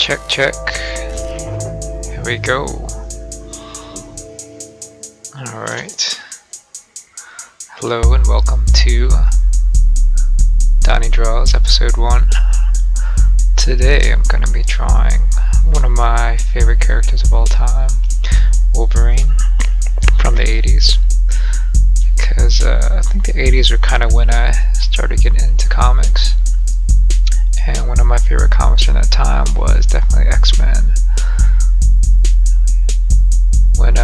Check, check. Here we go. Alright. Hello and welcome to Donnie Draws episode 1. Today I'm going to be drawing one of my favorite characters of all time, Wolverine, from the 80s. Because I think the 80s were kind of when I started getting into comics. And one of my favorite comics from that time was definitely X-Men. When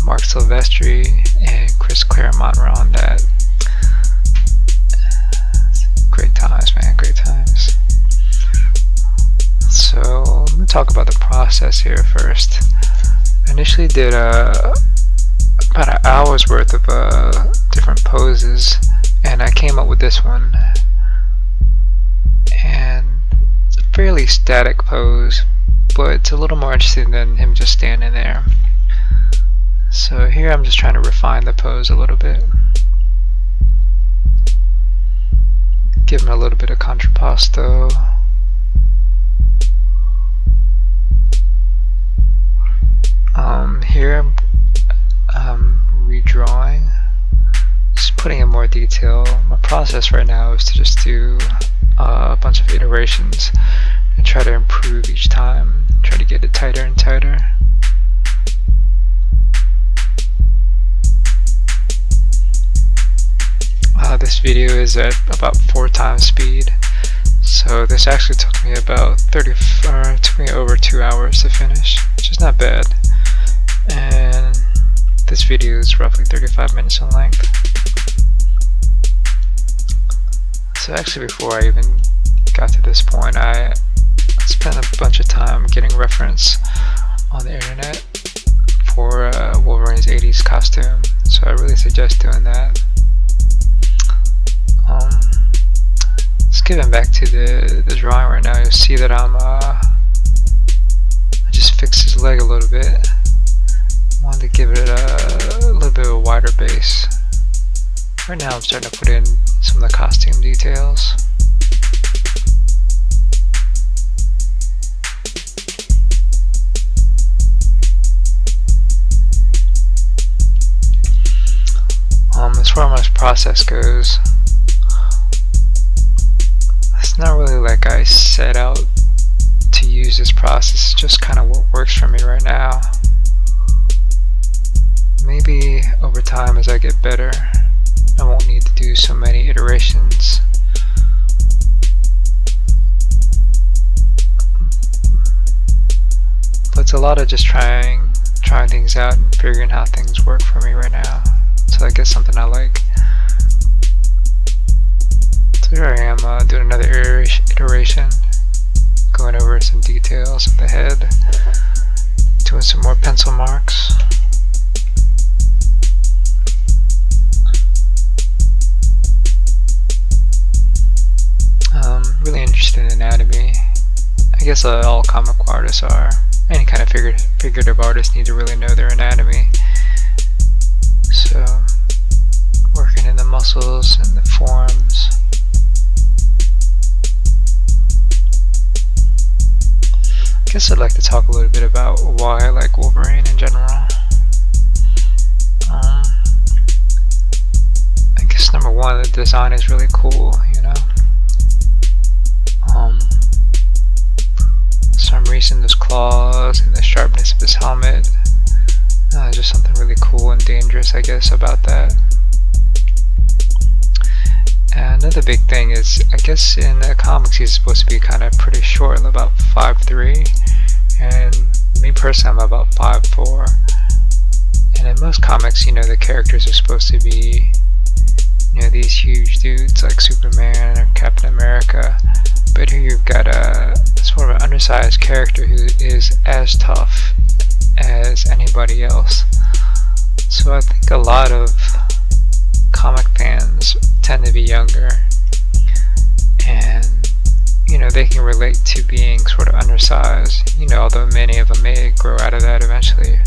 Mark Silvestri and Chris Claremont were on that. Great times, man, great times. So, let me talk about the process here first. I initially did about an hour's worth of different poses, and I came up with this one. And it's a fairly static pose, but it's a little more interesting than him just standing there. So here I'm just trying to refine the pose a little bit. Give him a little bit of contrapposto. Here I'm redrawing, just putting in more detail. My process right now is to just do a bunch of iterations and try to improve each time, try to get it tighter and tighter. This video is at about 4 times speed, so this actually took me about took me over 2 hours to finish, which is not bad. And this video is roughly 35 minutes in length. So actually, before I even got to this point, I spent a bunch of time getting reference on the internet for Wolverine's 80s costume, so I really suggest doing that. Just getting back to the drawing right now, you'll see that I just fixed his leg a little bit. I wanted to give it a little bit of a wider base. Right now I'm starting to put in some of the costume details. As far as my process goes, it's not really like I set out to use this process, it's just kind of what works for me right now. Maybe over time, as I get better, I won't need to do so many iterations. But it's a lot of just trying things out and figuring how things work for me right now, so I get something I like. So here I am doing another iteration, going over some details of the head, doing some more pencil marks. Really interested in anatomy. I guess all comic book artists are. Any kind of figurative artist need to really know their anatomy. So, working in the muscles and the forms. I guess I'd like to talk a little bit about why I like Wolverine in general. I guess number one, the design is really cool, you know. For some reason, those claws and the sharpness of his helmet, just something really cool and dangerous, I guess, about that. And another big thing is, I guess in the comics he's supposed to be kind of pretty short, about 5'3", and me personally I'm about 5'4". And in most comics, you know, the characters are supposed to be, you know, these huge dudes like Superman or Captain America. But here you've got a sort of an undersized character who is as tough as anybody else. So I think a lot of comic fans tend to be younger, and you know, they can relate to being sort of undersized, you know, although many of them may grow out of that eventually.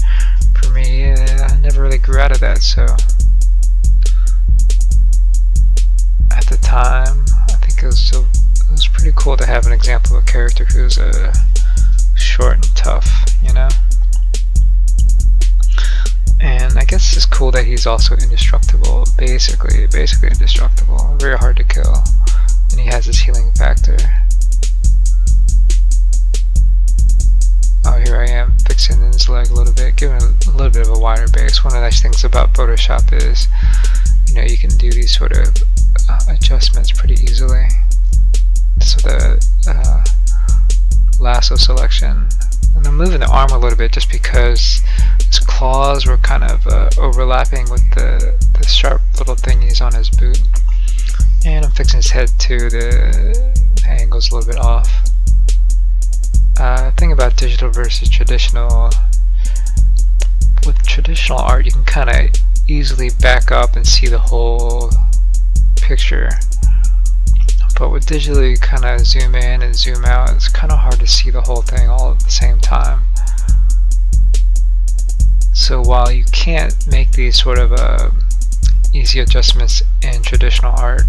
For me, I never really grew out of that, so at the time I think it was pretty cool to have an example of a character who's stuff, you know? And I guess it's cool that he's also indestructible, basically indestructible, very hard to kill, and he has his healing factor. Oh, here I am fixing his leg a little bit, giving it a little bit of a wider base. One of the nice things about Photoshop is, you know, you can do these sort of adjustments pretty easily. So the lasso selection, and I'm moving the arm a little bit just because his claws were kind of overlapping with the sharp little thingies on his boot. And I'm fixing his head too, the angle's a little bit off. Thing about digital versus traditional, with traditional art you can kind of easily back up and see the whole picture, but with digitally you kind of zoom in and zoom out, it's kind of hard to see the whole thing all at the same time. So while you can't make these sort of easy adjustments in traditional art,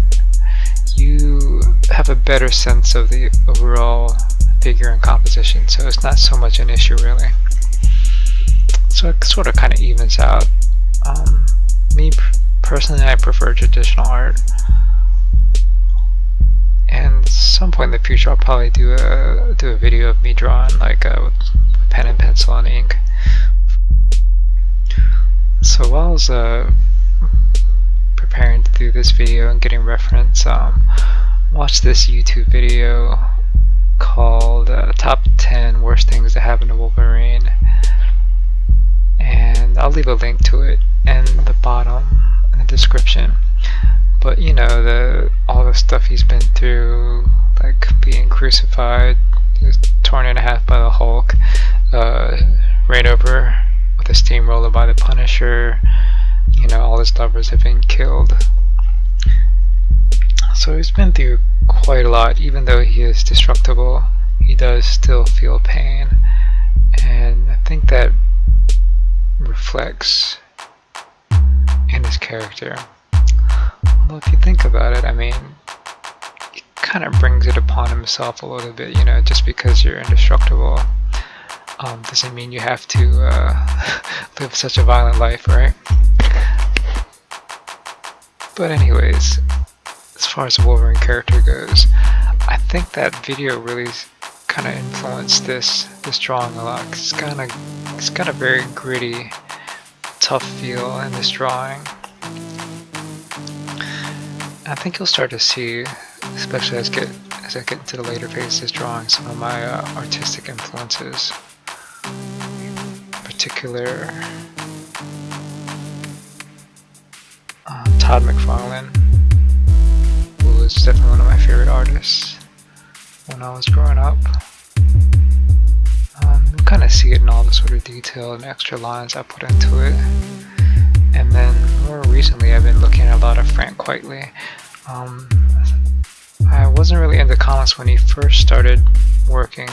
you have a better sense of the overall figure and composition, so it's not so much an issue really. So it sort of kind of evens out. Me personally, I prefer traditional art, and at some point in the future I'll probably do a video of me drawing like with pen and pencil and ink. So while I was preparing to do this video and getting reference, watched this YouTube video called Top 10 Worst Things That Happened to Wolverine, and I'll leave a link to it in the bottom in the description. But you know, all the stuff he's been through, like being crucified, torn in half by the Hulk, ran over with a steamroller by the Punisher, you know, all his lovers have been killed. So he's been through quite a lot. Even though he is destructible, he does still feel pain, and I think that reflects in his character. Although if you think about it, I mean, he kind of brings it upon himself a little bit, you know, just because you're indestructible doesn't mean you have to live such a violent life, right? But anyways, as far as the Wolverine character goes, I think that video really kind of influenced this drawing a lot. Cause it's got a very gritty, tough feel in this drawing. I think you'll start to see, especially as I get into the later phases of this drawing, some of my artistic influences. In particular, Todd McFarlane, who was definitely one of my favorite artists when I was growing up. You kind of see it in all the sort of detail and extra lines I put into it. And then more recently I've been looking at a lot of Frank Quitely. I wasn't really into comics when he first started working,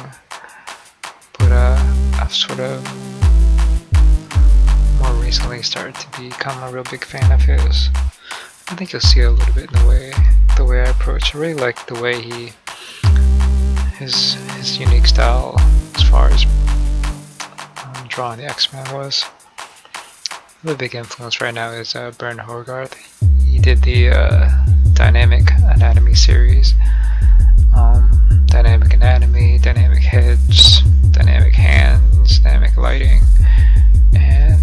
but I've sort of more recently started to become a real big fan of his. I think you'll see it a little bit in the way I approach. I really like the way his unique style as far as drawing the X-Men was. The big influence right now is Bern Hogarth. He did the Dynamic Anatomy series. Dynamic Anatomy, Dynamic Heads, Dynamic Hands, Dynamic Lighting, and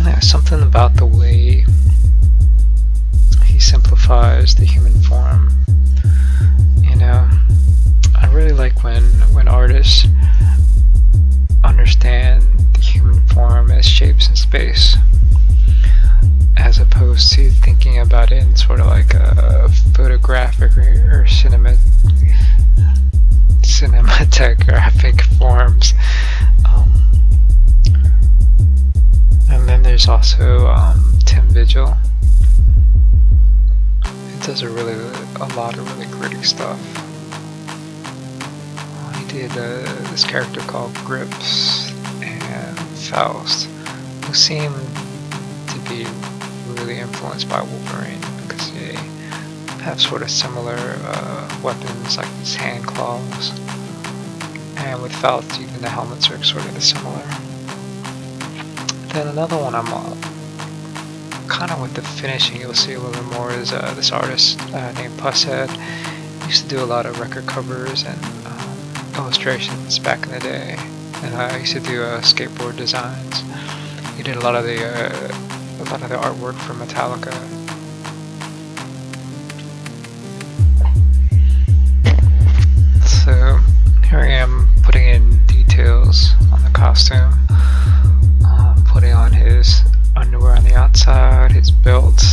there's something about the way he simplifies the human form. You know, I really like when artists understand the human form as shapes in space, as opposed to thinking about it in sort of like a photographic or cinematographic forms. And then there's also Tim Vigil. He does a lot of really gritty stuff. He did this character called Grips and Faust, who seem to be really influenced by Wolverine because they have sort of similar weapons like these hand claws. and without even the helmets are sort of similar. Then another one I'm kind of with the finishing, you'll see a little bit more, is this artist named Pusshead. He used to do a lot of record covers and illustrations back in the day, and I used to do skateboard designs. He did a lot of the artwork for Metallica. So here I am putting in details on the costume, putting on his underwear on the outside, his belt,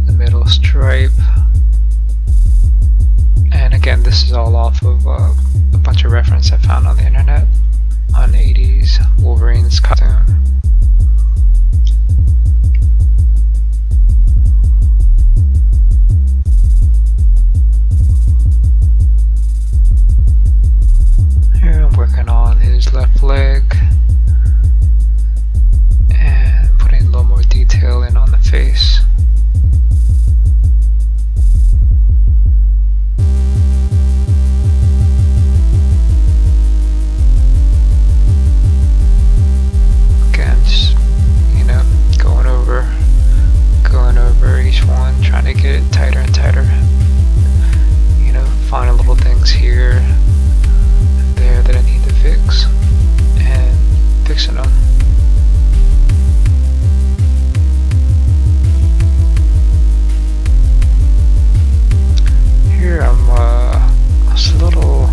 the middle stripe, and again this is all off of a bunch of reference I found on the internet on 80s Wolverine's costume. Here I'm working on his left leg and putting a little more detail in on the face. Again, just, you know, going over each one, trying to get it tighter and tighter. You know, finding little things here and there that I need to fix, and fixing them. Here I was a little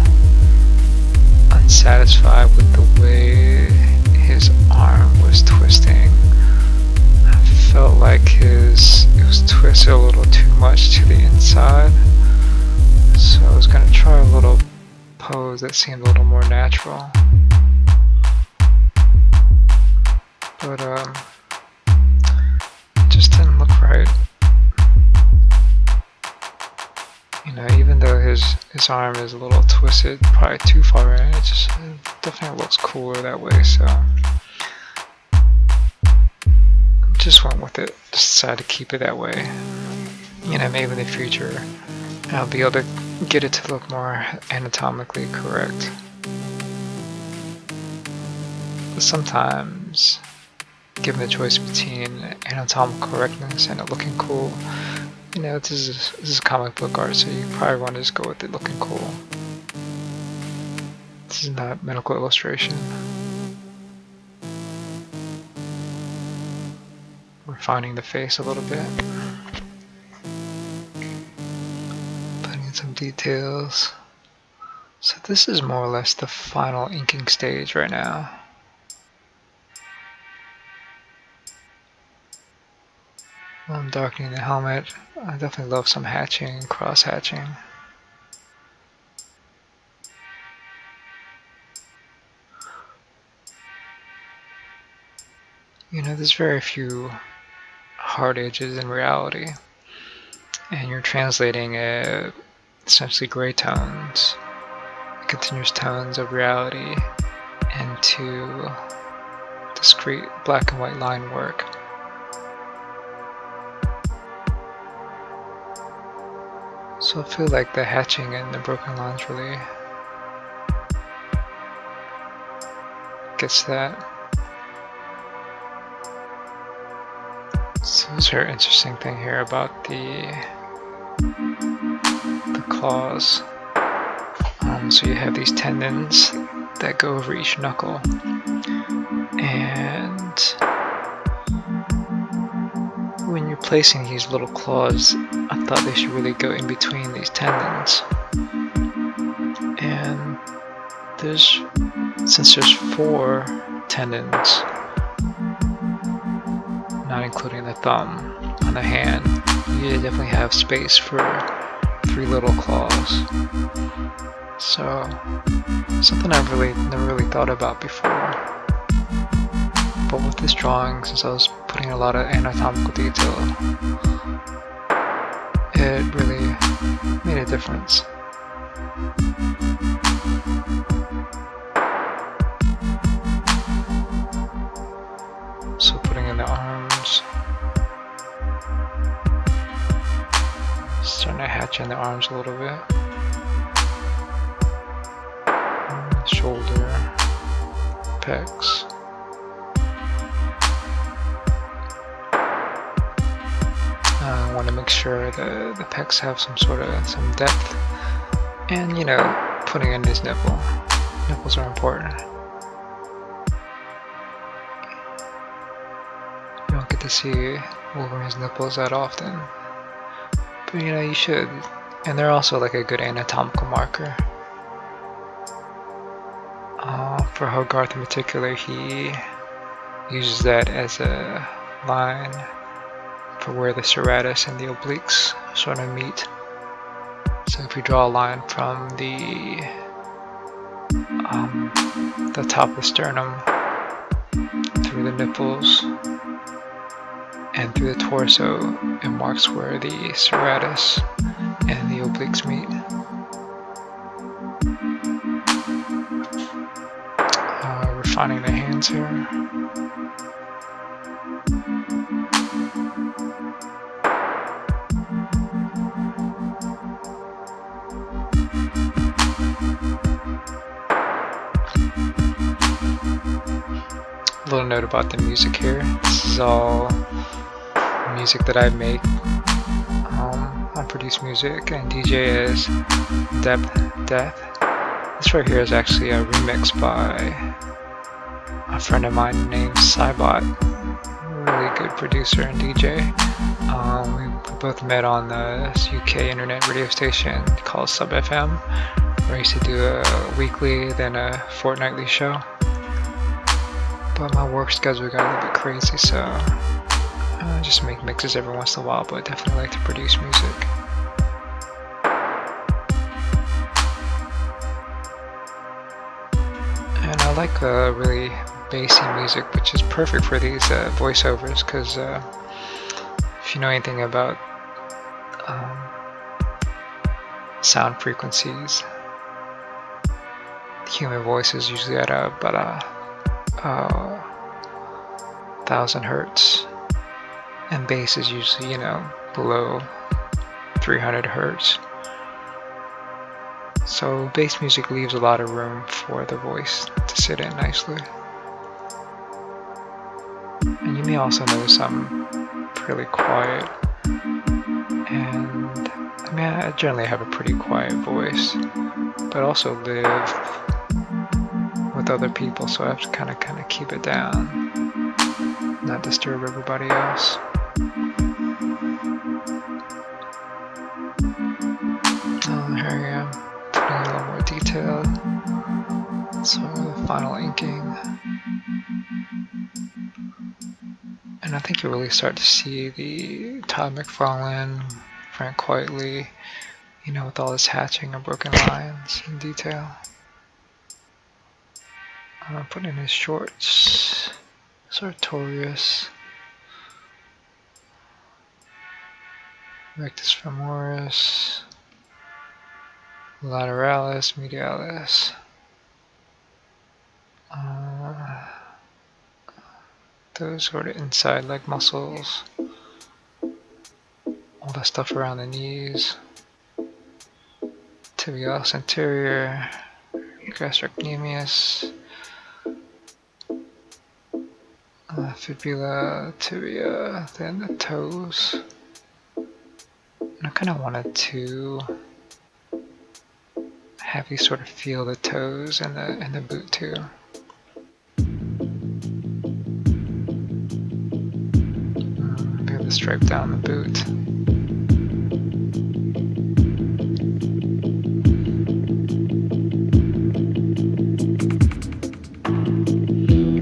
unsatisfied with the way his arm was twisting. I felt like it was twisted a little too much to the inside, so I was gonna try a little pose that seemed a little more natural, but it just didn't look right. You know, even though his arm is a little twisted, probably too far in, it definitely looks cooler that way, so just went with it. Just decided to keep it that way. You know, maybe in the future I'll be able to get it to look more anatomically correct. But sometimes, given the choice between anatomical correctness and it looking cool, you know, this is comic book art, so you probably want to just go with it looking cool. This is not medical illustration. Refining the face a little bit. Putting in some details. So this is more or less the final inking stage right now. I'm darkening the helmet. I definitely love some hatching, cross hatching. You know, there's very few hard edges in reality, and you're translating essentially gray tones, continuous tones of reality, into discrete black and white line work. So I feel like the hatching and the broken lines really gets that. So this is an interesting thing here about the claws. So you have these tendons that go over each knuckle, and when you're placing these little claws, I thought they should really go in between these tendons. And since there's 4 tendons, not including the thumb on the hand, you definitely have space for 3 little claws. So something I've never really thought about before. But with this drawing, since I was putting a lot of anatomical detail, it really made a difference. So putting in the arms, starting to hatch in the arms a little bit. shoulder, pecs. I want to make sure the pecs have some depth, and putting in his nipple. Nipples are important. You don't get to see Wolverine's nipples that often, but you should. And they're also like a good anatomical marker. For Hogarth in particular, he uses that as a line for where the serratus and the obliques sort of meet. So if we draw a line from the top of the sternum through the nipples and through the torso, it marks where the serratus and the obliques meet. Refining the hands here. A little note about the music here. This is all music that I make. I produce music and DJ as Death. This right here is actually a remix by a friend of mine named Cybot, really good producer and DJ. We both met on the UK internet radio station called Sub FM, where I used to do a weekly, then a fortnightly show. But my work schedule got a little bit crazy, so I just make mixes every once in a while, but definitely like to produce music. And I like really bassy music, which is perfect for these voiceovers, because if you know anything about sound frequencies, the human voice is usually at about 1,000 hertz, and bass is usually below 300 hertz. So bass music leaves a lot of room for the voice to sit in nicely. And you may also notice I'm fairly quiet, and I generally have a pretty quiet voice, but also live with other people, so I have to kind of keep it down, not disturb everybody else. Here I am, putting a little more detail. So the final inking. And I think you really start to see the Todd McFarlane, Frank Quitely, with all this hatching and broken lines in detail. I'm putting in his shorts, sartorius, rectus femoris, lateralis, medialis. Those sort of inside leg muscles, all that stuff around the knees, tibialis anterior, gastrocnemius, fibula, tibia, then the toes. And I kind of wanted to have you sort of feel the toes and the boot too. We have the stripe down the boot.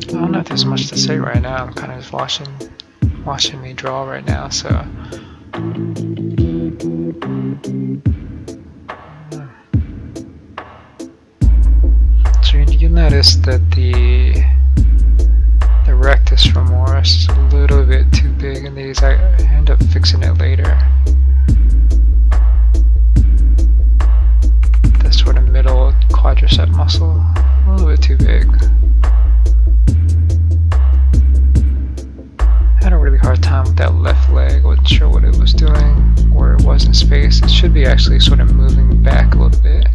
I don't know if there's much to say right now. I'm kind of just watching me draw right now, so. So you'll notice that the rectus femoris is a little bit too big in these. I end up fixing it later. The sort of middle quadricep muscle, a little bit too big. Had a really hard time with that left leg. Wasn't sure what it was doing, where it was in space. It should be actually sort of moving back a little bit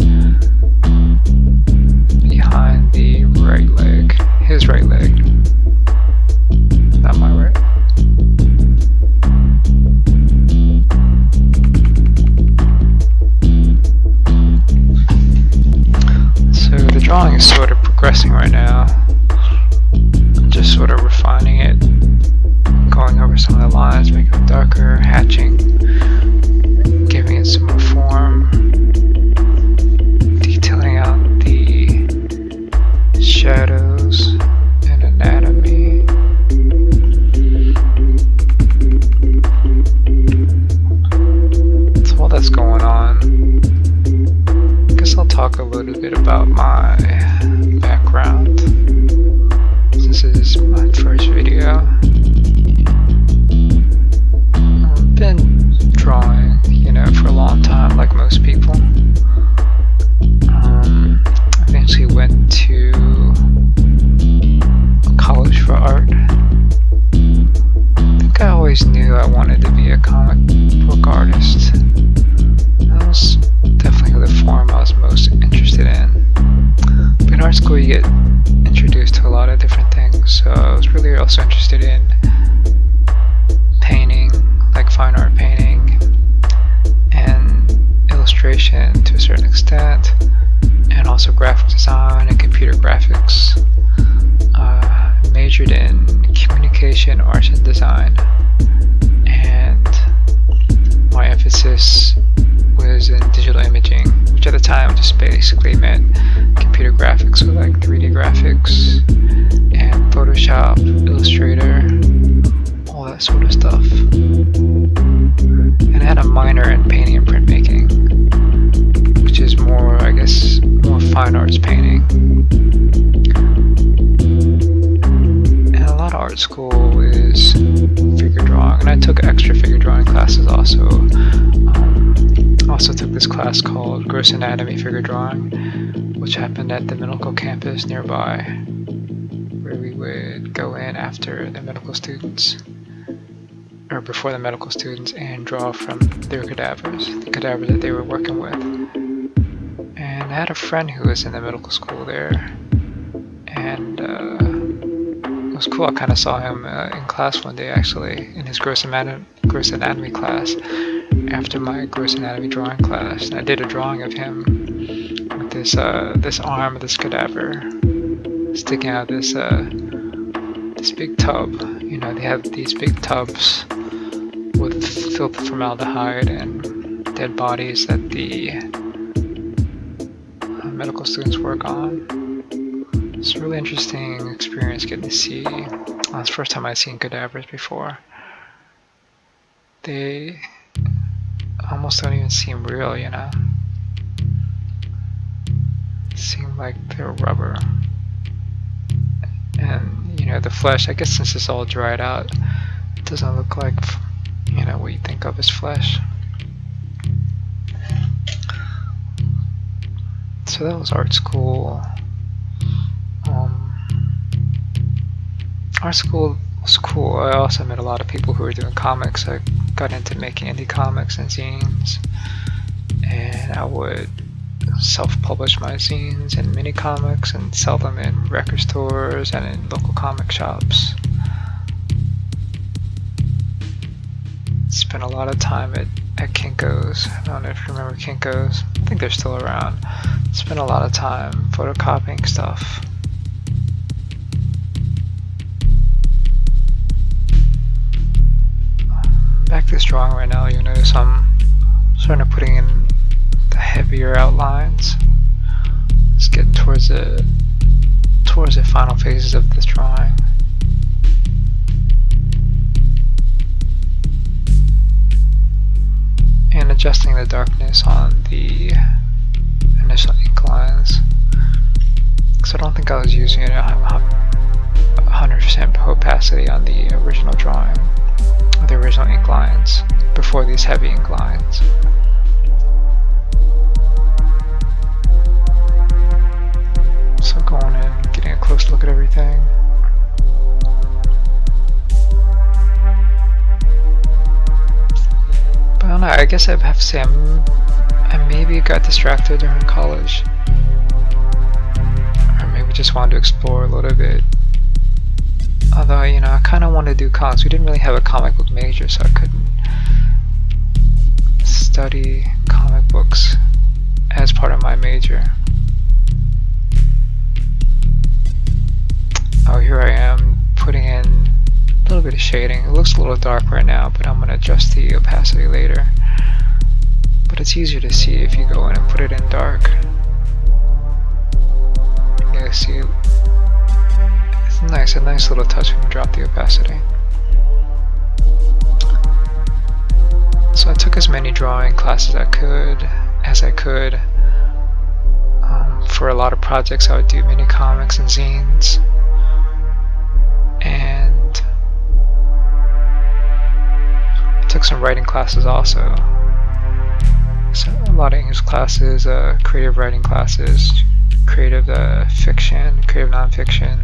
behind his right leg, not my right. So the drawing is sort of progressing right now, just sort of refining it, going over some of the lines, making it darker, hatching, giving it some more form, detailing out the shadows and anatomy. So while that's going on, I guess I'll talk a little bit about my background, since this is my first video. I've been drawing, for a long time, like most people. Eventually went to college for art. I think I always knew I wanted to be a comic book artist. That was definitely the form I was most interested in. But in art school you get introduced to a lot of different things, so I was really also interested in painting, like fine art painting, and illustration to a certain extent, and also graphic design and computer graphics. Majored in communication, arts, and design, and my emphasis was in digital imaging, which at the time just basically meant computer graphics, with like 3D graphics and Photoshop, Illustrator, all that sort of stuff. And I had a minor in painting and printmaking, which is more, I guess, more fine arts painting. And a lot of art school is figure drawing, and I took extra figure drawing classes also. Also took this class called Gross Anatomy Figure Drawing, which happened at the medical campus nearby, where we would go in after the medical students, or before the medical students, and draw from their cadavers, the cadavers that they were working with. And I had a friend who was in the medical school there, and it was cool. I kind of saw him in class one day, actually, in his gross anatomy class, after my gross anatomy drawing class. And I did a drawing of him with this arm of this cadaver sticking out this big tub. They have these big tubs with filled with formaldehyde and dead bodies that the medical students work on. It's a really interesting experience getting to see. It's the first time I'd seen cadavers before. They almost don't even seem real, Seem like they're rubber. And, the flesh, I guess since it's all dried out, it doesn't look like, what you think of as flesh. So that was art school. Art school was cool. I also met a lot of people who were doing comics. I got into making indie comics and zines, and I would self-publish my zines and mini comics and sell them in record stores and in local comic shops. Spent a lot of time at Kinko's. I don't know if you remember Kinko's. I think they're still around. Spent a lot of time photocopying stuff. Back to this drawing right now, you notice I'm starting to putting in the heavier outlines. It's getting towards the final phases of this drawing. And adjusting the darkness on the initial ink lines. Because I don't think I was using it at 100% opacity on the original drawing, or the original ink lines, before these heavy ink lines. So going in, getting a close look at everything. But I don't know, I guess I have to say I maybe got distracted during college. Or maybe just wanted to explore a little bit. Although, you know, I kind of wanted to do comics. We didn't really have a comic book major, so I couldn't study comic books as part of my major. Oh, here I am putting in a little bit of shading. It looks a little dark right now, but I'm going to adjust the opacity later. But it's easier to see if you go in and put it in dark. Yeah, see, it's nice, a nice little touch when you drop the opacity. So I took as many drawing classes as I could. For a lot of projects I would do mini comics and zines. And I took some writing classes also. So a lot of English classes, creative writing classes, creative fiction, creative nonfiction.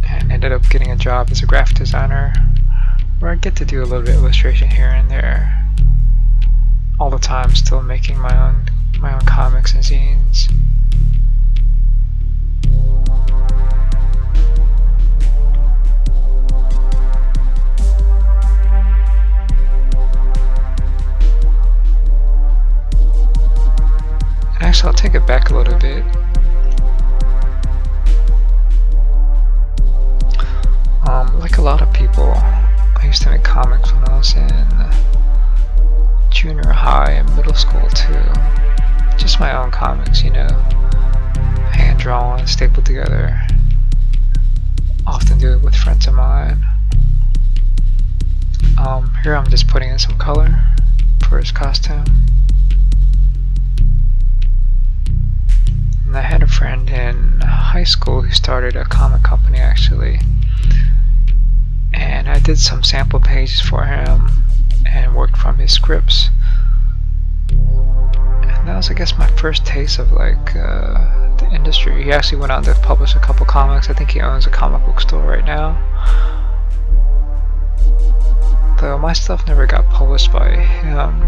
And ended up getting a job as a graphic designer where I get to do a little bit of illustration here and there. All the time still making my own comics and zines. Actually, I'll take it back a little bit. Like a lot of people, I used to make comics when I was in junior high and middle school too. Just my own comics, you know, hand drawn, stapled together. Often do it with friends of mine. Here I'm just putting in some color for his costume. And I had a friend in high school who started a comic company actually. And I did some sample pages for him and worked from his scripts. And that was, I guess, my first taste of like the industry. He actually went on to publish a couple comics. I think he owns a comic book store right now. Though my stuff never got published by him.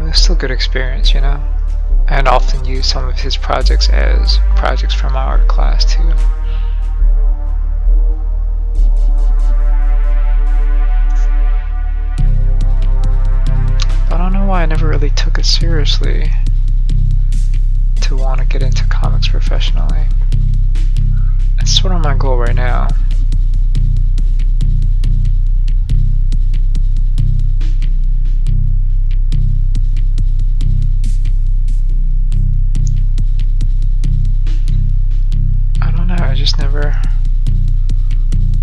It was still a good experience, you know. And often use some of his projects as projects from my art class too. I don't know why I never really took it seriously to want to get into comics professionally. It's sort of my goal right now. I don't know, I just never,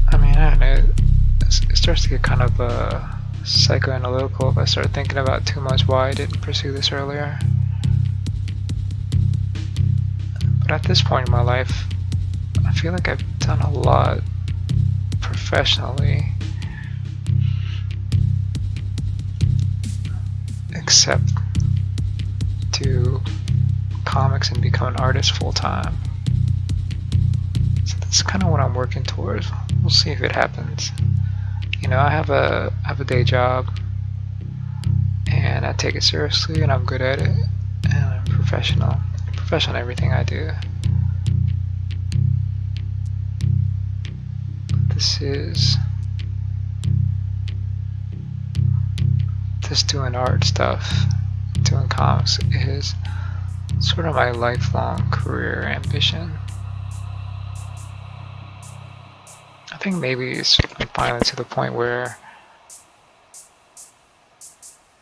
I mean, I don't know, it starts to get kind of psychoanalytical if I start thinking about too much why I didn't pursue this earlier. But at this point in my life, I feel like I've done a lot professionally, except do comics and become an artist full time. So that's kind of what I'm working towards. We'll see if it happens. You know, I have a day job, and I take it seriously, and I'm good at it, and I'm professional in everything I do. This doing art stuff, doing comics is sort of my lifelong career ambition. I think maybe it's finally to the point where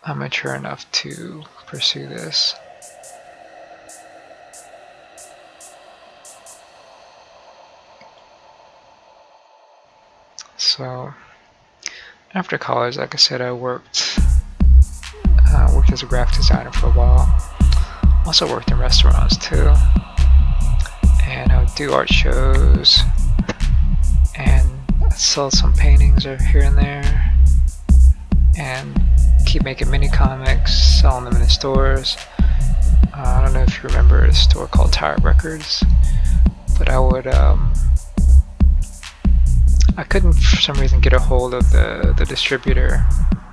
I'm mature enough to pursue this. So after college, like I said, I worked as a graphic designer for a while. Also worked in restaurants too, and I would do art shows and sell some paintings here and there, and keep making mini comics, selling them in the stores. I don't know if you remember a store called Tire Records, but I would I couldn't for some reason get a hold of the distributor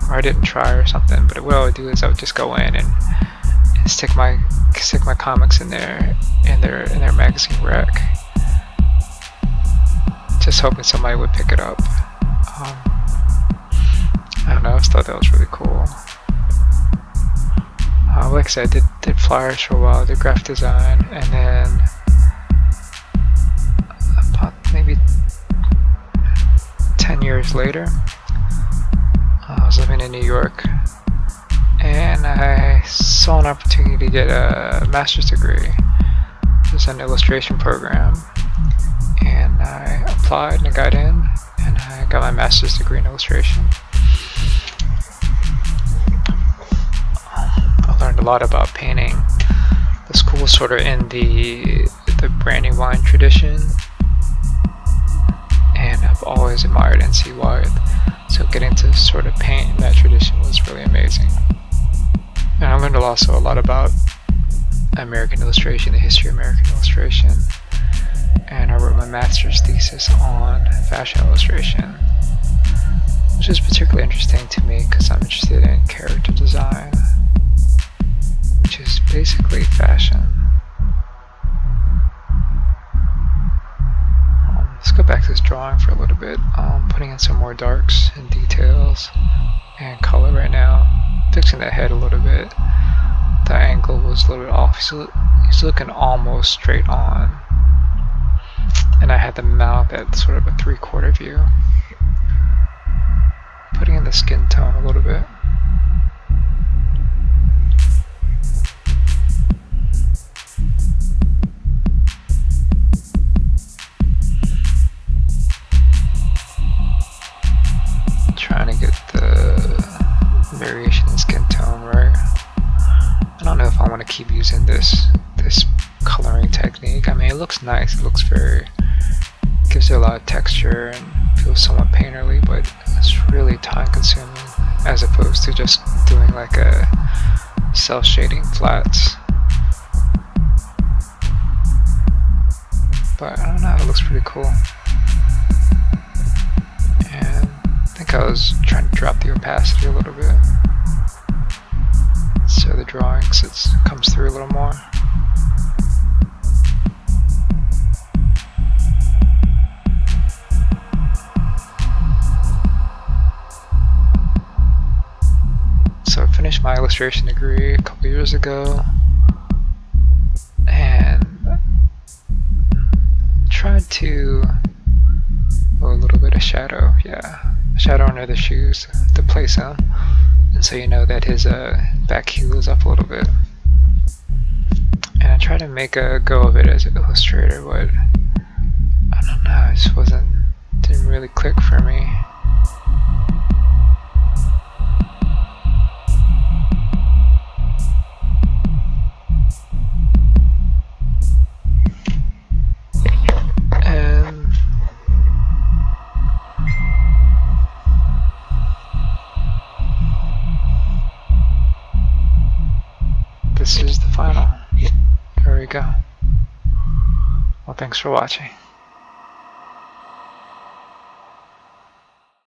or I didn't try or something. But what I would do is I would just go in and stick my comics in their magazine rack, just hoping somebody would pick it up. I don't know, I just thought that was really cool. Like I said, I did flyers for a while, did graphic design, and then about maybe 10 years later, I was living in New York, and I saw an opportunity to get a master's degree. It was an illustration program, and I applied and I got in, and I got my master's degree in illustration. I learned a lot about painting. The school was sort of in the Brandywine tradition, and I've always admired NC Wyeth, so getting to sort of paint in that tradition was really amazing. And I learned also a lot about American illustration, the history of American illustration, and I wrote my master's thesis on fashion illustration, which is particularly interesting to me because I'm interested in character design, which is basically fashion. Let's go back to this drawing for a little bit. Putting in some more darks and details and color right now. Fixing that head a little bit. The angle was a little bit off. He's looking almost straight on. And I had the mouth at sort of a 3/4 view. Putting in the skin tone a little bit. Trying to get the variation in skin tone right. I don't know if I want to keep using this coloring technique. I mean, it looks nice. It looks gives it a lot of texture and feels somewhat painterly, but it's really time consuming as opposed to just doing like a self-shading flats. But I don't know, it looks pretty cool. And I think I was trying to drop the opacity a little bit so the drawing comes through a little more. So I finished my illustration degree a couple years ago and tried to a little bit of shadow, shadow under the shoes to place him, and so you know that his back heel is up a little bit. And I tried to make a go of it as an illustrator, but I don't know, it just didn't really click for me. This is the final. There we go. Well, thanks for watching.